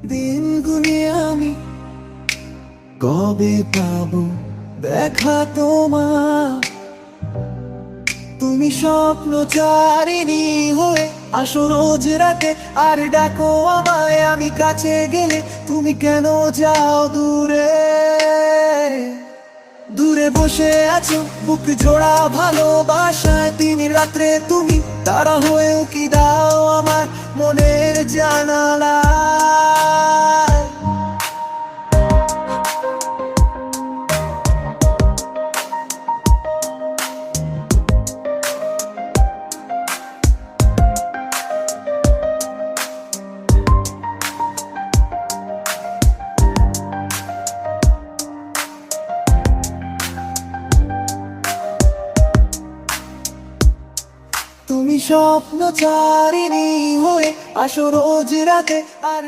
দিন গুনিয়ে আমি কবে পাবো দেখা তোমার। তুমি স্বপ্নচারিণী হয়ে আসো রোজ রাতে, আর ডাকো আমায়। আমি কাছে গেলে তুমি কেন যাও দূরে? দূরে বসে আছো বুক জোড়া ভালোবাসায়, দিন রাত্রে তুমি তারা হয়ে উকি দাও আমার মনের জানালায়। তুমি স্বপ্নচারিণী হয়ে আসো রোজ রাতে, আর